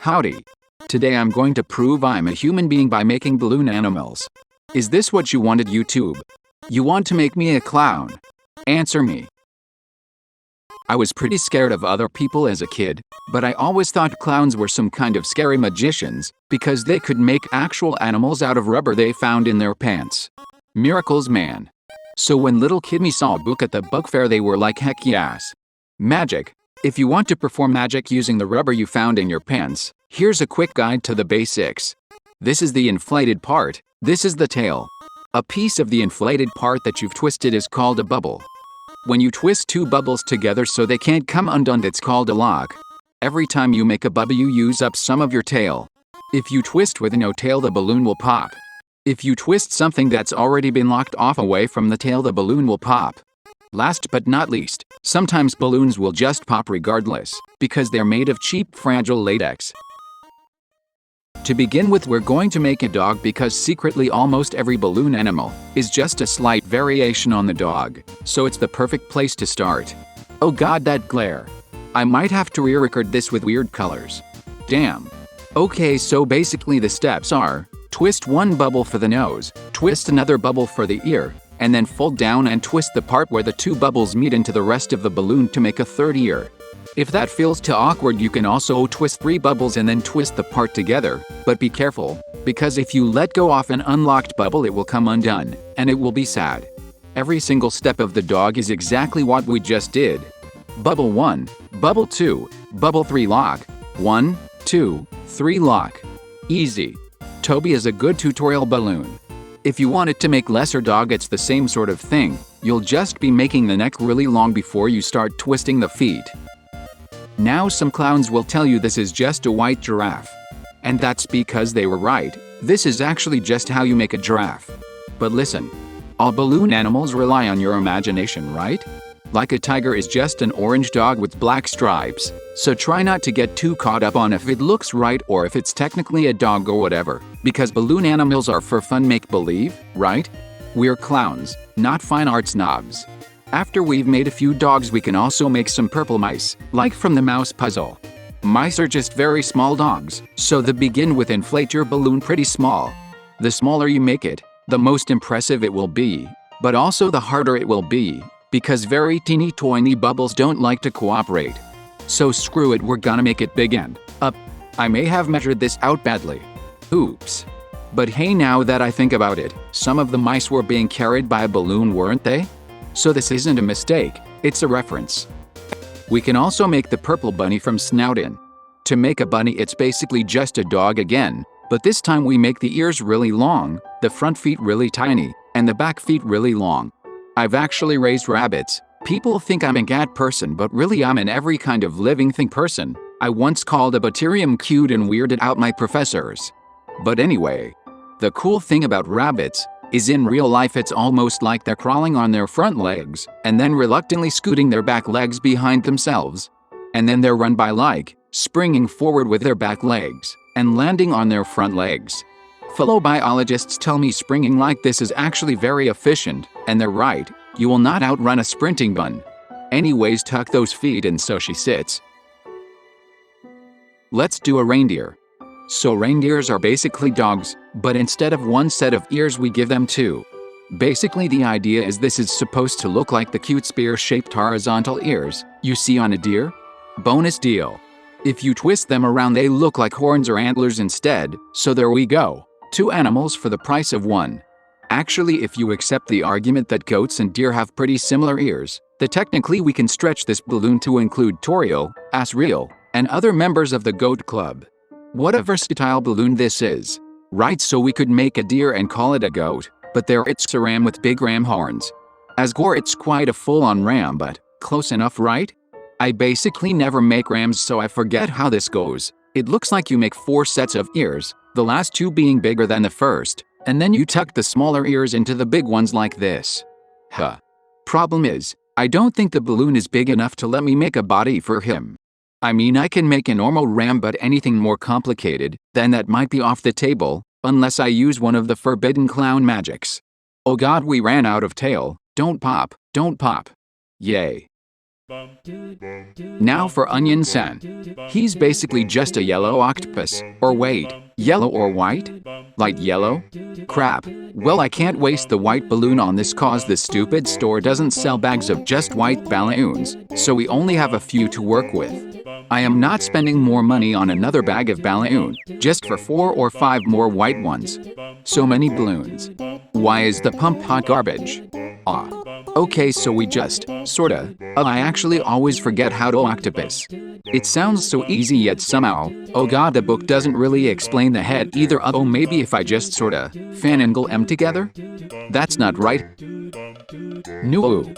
Howdy. Today I'm going to prove I'm a human being by making balloon animals. Is this what you wanted, YouTube? You want to make me a clown? Answer me. I was pretty scared of other people as a kid, but I always thought clowns were some kind of scary magicians because they could make actual animals out of rubber they found in their pants. Miracles, man. So when little kid me saw a book at the book fair, they were like, heck yes. Magic. If you want to perform magic using the rubber you found in your pants, here's a quick guide to the basics. This is the inflated part. This is the tail. A piece of the inflated part that you've twisted is called a bubble. When you twist two bubbles together so they can't come undone, that's called a lock. Every time you make a bubble, you use up some of your tail. If you twist with no tail, the balloon will pop. If you twist something that's already been locked off away from the tail, the balloon will pop. Last but not least, sometimes balloons will just pop regardless, because they're made of cheap, fragile latex. To begin with, we're going to make a dog because secretly almost every balloon animal is just a slight variation on the dog, so it's the perfect place to start. Oh god, that glare. I might have to re-record this with weird colors. Damn. Okay, so basically the steps are: twist one bubble for the nose, twist another bubble for the ear, and then fold down and twist the part where the two bubbles meet into the rest of the balloon to make a third ear. If that feels too awkward, you can also twist three bubbles and then twist the part together, but be careful, because if you let go of an unlocked bubble, it will come undone, and it will be sad. Every single step of the dog is exactly what we just did. Bubble 1, Bubble 2, Bubble 3 lock, 1, 2, 3 lock. Easy. Toby is a good tutorial balloon. If you want it to make Lesser Dog, it's the same sort of thing. You'll just be making the neck really long before you start twisting the feet. Now some clowns will tell you this is just a white giraffe. And that's because they were right. This is actually just how you make a giraffe. But listen, all balloon animals rely on your imagination, right? Like a tiger is just an orange dog with black stripes, so try not to get too caught up on if it looks right or if it's technically a dog or whatever, because balloon animals are for fun make-believe, right? We're clowns, not fine art snobs. After we've made a few dogs, we can also make some purple mice, like from the mouse puzzle. Mice are just very small dogs, so begin with inflate your balloon pretty small. The smaller you make it, the most impressive it will be, but also the harder it will be, because very teeny tiny bubbles don't like to cooperate. So screw it, we're gonna make it big and up. I may have measured this out badly. Oops. But hey, now that I think about it, some of the mice were being carried by a balloon, weren't they? So this isn't a mistake, it's a reference. We can also make the purple bunny from Spamton. To make a bunny, it's basically just a dog again, but this time we make the ears really long, the front feet really tiny, and the back feet really long. I've actually raised rabbits. People think I'm a cat person, but really I'm an every kind of living thing person. I once called a bacterium cute and weirded out my professors. But anyway, the cool thing about rabbits is in real life it's almost like they're crawling on their front legs, and then reluctantly scooting their back legs behind themselves. And then they're run by like, springing forward with their back legs, and landing on their front legs. Fellow biologists tell me springing like this is actually very efficient, and they're right, you will not outrun a sprinting bun. Anyways, tuck those feet in so she sits. Let's do a reindeer. So reindeers are basically dogs, but instead of one set of ears we give them two. Basically the idea is this is supposed to look like the cute spear-shaped horizontal ears you see on a deer. Bonus deal. If you twist them around, they look like horns or antlers instead, so there we go. Two animals for the price of one. Actually, if you accept the argument that goats and deer have pretty similar ears, then technically we can stretch this balloon to include Toriel, Asgore, and other members of the goat club. What a versatile balloon this is. Right, so we could make a deer and call it a goat, but there it's a ram with big ram horns. Asgore, it's quite a full-on ram, but close enough, right? I basically never make rams, so I forget how this goes. It looks like you make 4 sets of ears, the last 2 being bigger than the first, and then you tuck the smaller ears into the big ones like this. Huh. Problem is, I don't think the balloon is big enough to let me make a body for him. I mean, I can make a normal ram, but anything more complicated than that might be off the table, unless I use one of the forbidden clown magics. Oh god, we ran out of tail. Don't pop, don't pop. Yay. Now for Onionsan. He's basically just a yellow octopus. Or wait, yellow or white? Light yellow? Crap. Well, I can't waste the white balloon on this cause the stupid store doesn't sell bags of just white balloons, so we only have a few to work with. I am not spending more money on another bag of balloon, just for 4 or 5 more white ones. So many balloons. Why is the pump hot garbage? Ah. Okay, so we just, sorta, I actually always forget how to octopus. It sounds so easy yet somehow, oh god, the book doesn't really explain the head either. Oh, maybe if I just sorta, fanangle them together? That's not right. Nooooo.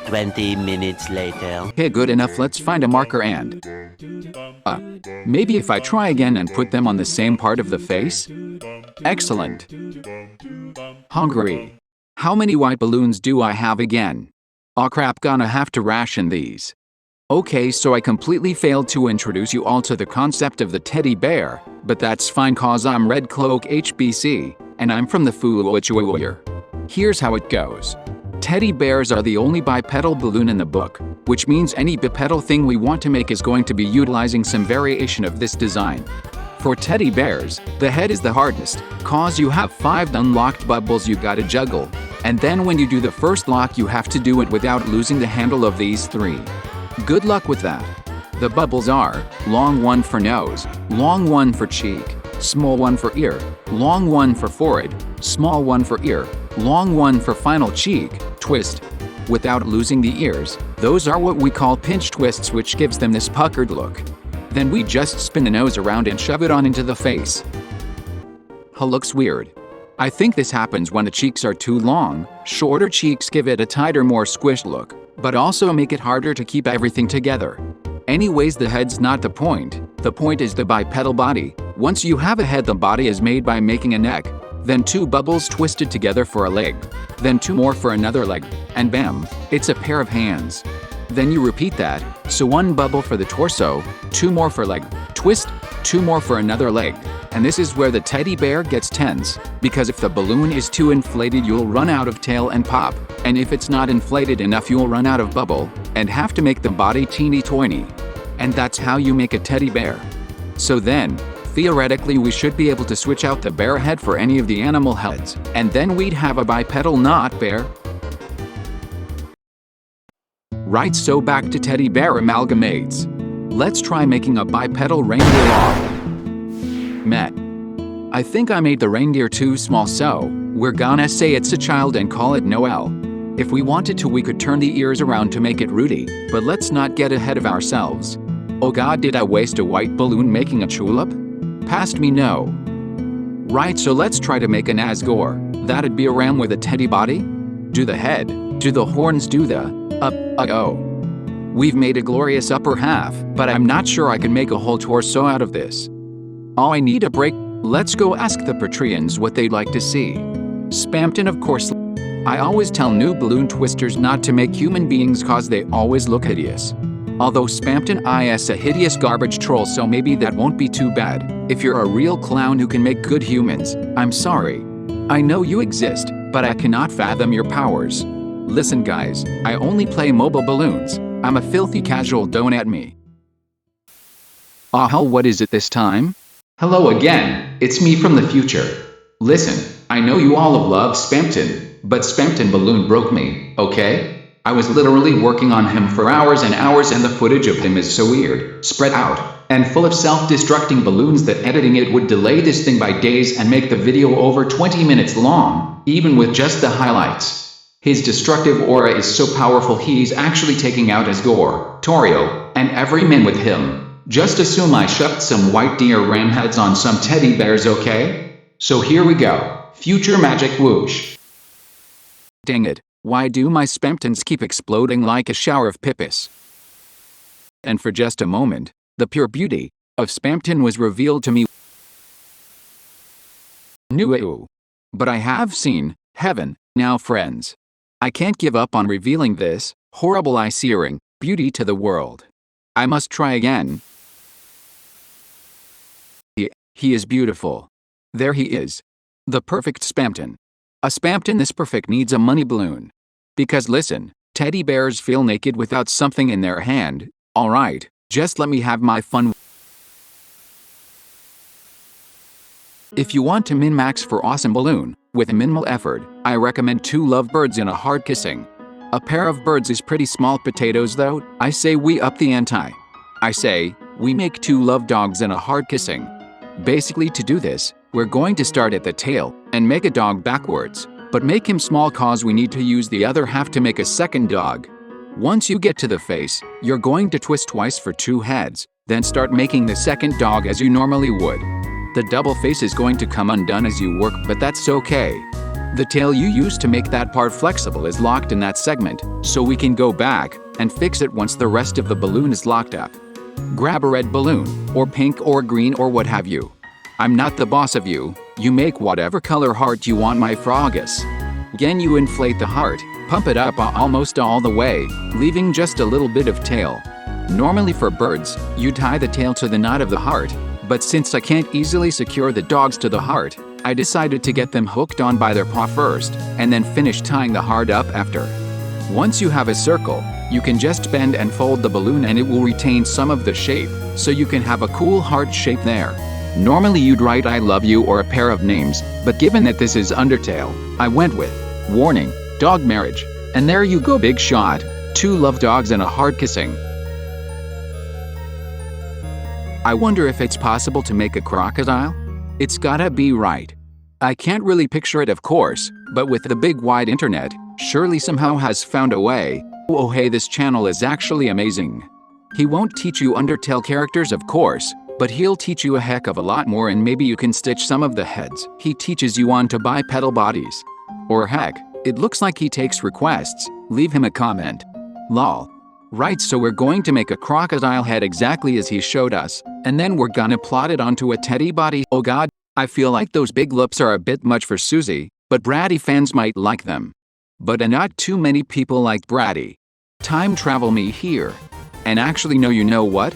20 minutes later. Okay, good enough, let's find a marker and… maybe if I try again and put them on the same part of the face? Excellent. Hungry. How many white balloons do I have again? Aw crap, gonna have to ration these. Okay, so I completely failed to introduce you all to the concept of the teddy bear, but that's fine cause I'm Red Cloak HBC, and I'm from the Fuuachuair. Here's how it goes. Teddy bears are the only bipedal balloon in the book, which means any bipedal thing we want to make is going to be utilizing some variation of this design. For teddy bears, the head is the hardest, cause you have 5 unlocked bubbles you gotta juggle, and then when you do the first lock you have to do it without losing the handle of these 3. Good luck with that. The bubbles are, long one for nose, long one for cheek, small one for ear, long one for forehead, small one for ear, long one for final cheek, twist. Without losing the ears, those are what we call pinch twists, which gives them this puckered look. Then we just spin the nose around and shove it on into the face. Looks weird. I think this happens when the cheeks are too long. Shorter cheeks give it a tighter, more squished look, but also make it harder to keep everything together. Anyways, the head's not the point. The point is the bipedal body. Once you have a head, the body is made by making a neck, then 2 bubbles twisted together for a leg, then 2 more for another leg, and bam, it's a pair of hands. Then you repeat that, so 1 bubble for the torso, 2 more for leg, twist, 2 more for another leg. And this is where the teddy bear gets tense, because if the balloon is too inflated you'll run out of tail and pop, and if it's not inflated enough you'll run out of bubble, and have to make the body teeny-tiny. And that's how you make a teddy bear. So then, theoretically we should be able to switch out the bear head for any of the animal heads, and then we'd have a bipedal not bear. Right, so back to teddy bear amalgamates. Let's try making a bipedal reindeer log. Met. I think I made the reindeer too small, so we're gonna say it's a child and call it Noelle. If we wanted to we could turn the ears around to make it Rudy, but let's not get ahead of ourselves. Oh god, did I waste a white balloon making a tulip? Past me no. Right, so let's try to make an Asgore. That'd be a ram with a teddy body? Do the head, do the horns, do the oh. We've made a glorious upper half, but I'm not sure I can make a whole torso out of this. Oh, I need a break. Let's go ask the Patreons what they'd like to see. Spamton, of course. I always tell new balloon twisters not to make human beings cause they always look hideous. Although Spamton is a hideous garbage troll, so maybe that won't be too bad. If you're a real clown who can make good humans, I'm sorry. I know you exist, but I cannot fathom your powers. Listen guys, I only play mobile balloons. I'm a filthy casual, don't at me. Ah hell, what is it this time? Hello again, it's me from the future. Listen, I know you all have loved Spamton, but Spamton balloon broke me, okay? I was literally working on him for hours and hours, and the footage of him is so weird, spread out, and full of self-destructing balloons that editing it would delay this thing by days and make the video over 20 minutes long, even with just the highlights. His destructive aura is so powerful he's actually taking out Asgore, Toriel, and every man with him. Just assume I shoved some white deer ram heads on some teddy bears, okay? So here we go. Future magic whoosh. Dang it, why do my Spamtons keep exploding like a shower of pippis? And for just a moment, the pure beauty of Spamton was revealed to me. Nooooo. But I have seen heaven now, friends. I can't give up on revealing this horrible eye-searing beauty to the world. I must try again. He is beautiful. There he is. The perfect Spamton. A Spamton this perfect needs a money balloon. Because listen, Teddy bears feel naked without something in their hand. Alright, just let me have my fun. If you want to min-max for awesome balloon, with minimal effort, I recommend 2 lovebirds in a hard kissing. A pair of birds is pretty small potatoes though. I say we up the ante. I say, we make 2 love dogs in a hard kissing. Basically to do this, we're going to start at the tail, and make a dog backwards, but make him small cause we need to use the other half to make a second dog. Once you get to the face, you're going to twist twice for 2 heads, then start making the second dog as you normally would. The double face is going to come undone as you work, but that's okay. The tail you used to make that part flexible is locked in that segment, so we can go back and fix it once the rest of the balloon is locked up. Grab a red balloon, or pink or green or what have you. I'm not the boss of you, you make whatever color heart you want my froggus. Again you inflate the heart, pump it up almost all the way, leaving just a little bit of tail. Normally for birds, you tie the tail to the knot of the heart, but since I can't easily secure the dogs to the heart, I decided to get them hooked on by their paw first, and then finish tying the heart up after. Once you have a circle, you can just bend and fold the balloon and it will retain some of the shape, so you can have a cool heart shape there. Normally you'd write I love you or a pair of names, but given that this is Undertale, I went with, warning, dog marriage, and there you go, big shot, 2 love dogs and a hard kissing. I wonder if it's possible to make a crocodile? It's gotta be right. I can't really picture it of course, but with the big wide internet, surely somehow has found a way. Oh hey, this channel is actually amazing. He won't teach you Undertale characters of course, but he'll teach you a heck of a lot more, and maybe you can stitch some of the heads he teaches you onto bipedal bodies. Or heck, it looks like he takes requests, leave him a comment. Lol. Right, so we're going to make a crocodile head exactly as he showed us, and then we're gonna plot it onto a teddy body. Oh god, I feel like those big lips are a bit much for Susie, but Bratty fans might like them. But not too many people like Bratty. Time travel me here. And actually no, you know what?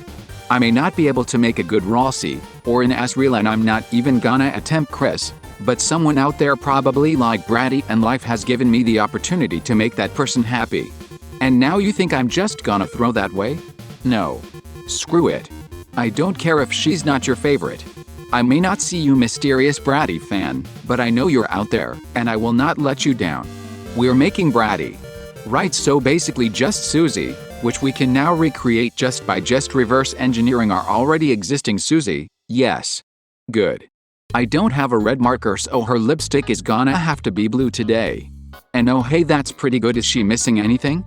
I may not be able to make a good realsie, or an Asriel, and I'm not even gonna attempt Chris, but someone out there probably like Bratty, and life has given me the opportunity to make that person happy. And now you think I'm just gonna throw that way? No. Screw it. I don't care if she's not your favorite. I may not see you, mysterious Bratty fan, but I know you're out there, and I will not let you down. We're making Bratty. Right, so basically just Susie, which we can now recreate just by reverse engineering our already existing Susie. Yes. Good. I don't have a red marker, so her lipstick is gonna have to be blue today. And oh hey, that's pretty good. Is she missing anything?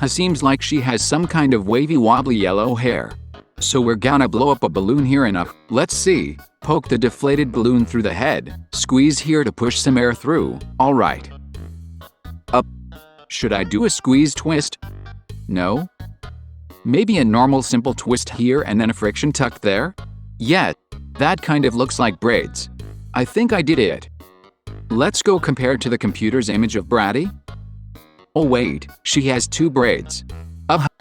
Seems like she has some kind of wavy wobbly yellow hair. So we're gonna blow up a balloon here and up. Let's see. Poke the deflated balloon through the head. Squeeze here to push some air through. Alright. Up. Should I do a squeeze twist? No? Maybe a normal simple twist here and then a friction tuck there? Yeah, that kind of looks like braids. I think I did it. Let's go compare to the computer's image of Bratty. Oh wait, she has 2 braids.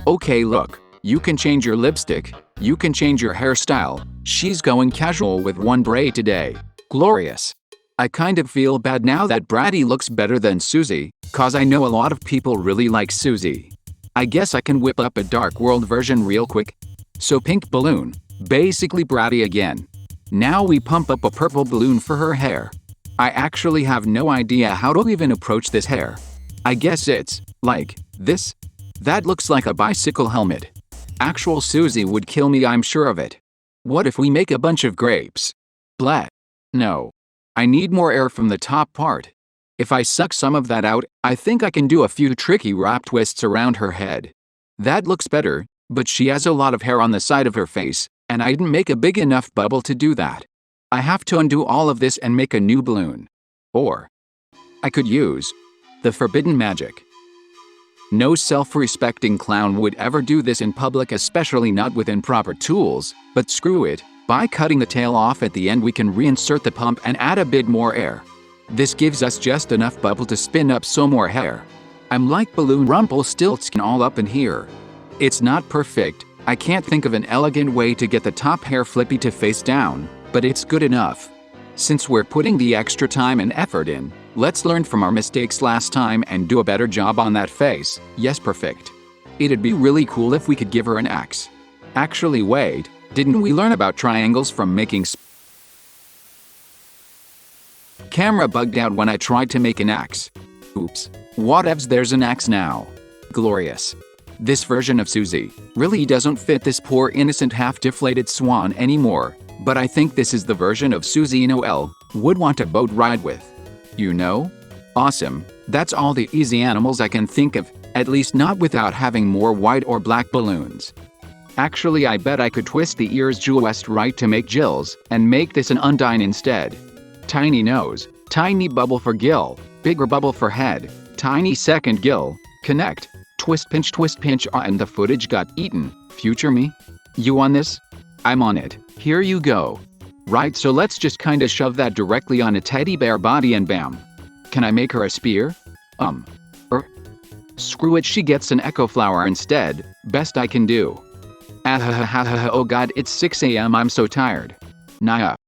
Okay, look, you can change your lipstick, you can change your hairstyle. She's going casual with 1 braid today. Glorious. I kind of feel bad now that Bratty looks better than Susie, cause I know a lot of people really like Susie. I guess I can whip up a Dark World version real quick. So pink balloon, basically Bratty again. Now we pump up a purple balloon for her hair. I actually have no idea how to even approach this hair. I guess it's like this. That looks like a bicycle helmet. Actual Susie would kill me, I'm sure of it. What if we make a bunch of grapes? Blah. No. I need more air from the top part. If I suck some of that out, I think I can do a few tricky wrap twists around her head. That looks better, but she has a lot of hair on the side of her face, and I didn't make a big enough bubble to do that. I have to undo all of this and make a new balloon. Or I could use the forbidden magic. No self-respecting clown would ever do this in public, especially not with improper tools, but screw it. By cutting the tail off at the end, we can reinsert the pump and add a bit more air. This gives us just enough bubble to spin up some more hair. I'm like balloon Rumpelstiltskin all up in here. It's not perfect. I can't think of an elegant way to get the top hair flippy to face down, but it's good enough. Since we're putting the extra time and effort in, Let's learn from our mistakes last time and do a better job on that face. Yes, perfect. It'd be really cool if we could give her an axe. Actually, wait, didn't we learn about triangles from making Camera bugged out when I tried to make an axe. Oops. Whatevs, there's an axe now. Glorious. This version of Susie really doesn't fit this poor innocent half-deflated swan anymore, but I think this is the version of Susie Noelle would want a boat ride with. You know? Awesome. That's all the easy animals I can think of, at least not without having more white or black balloons. Actually, I bet I could twist the ears just right to make Jill's and make this an Undyne instead. Tiny nose, tiny bubble for gill, bigger bubble for head, tiny second gill, connect, twist pinch, and the footage got eaten. Future me? You on this? I'm on it. Here you go. Right, so let's just kinda shove that directly on a teddy bear body and bam. Can I make her a spear? Screw it, she gets an echo flower instead. Best I can do. Oh god, it's 6 AM, I'm so tired. Naya.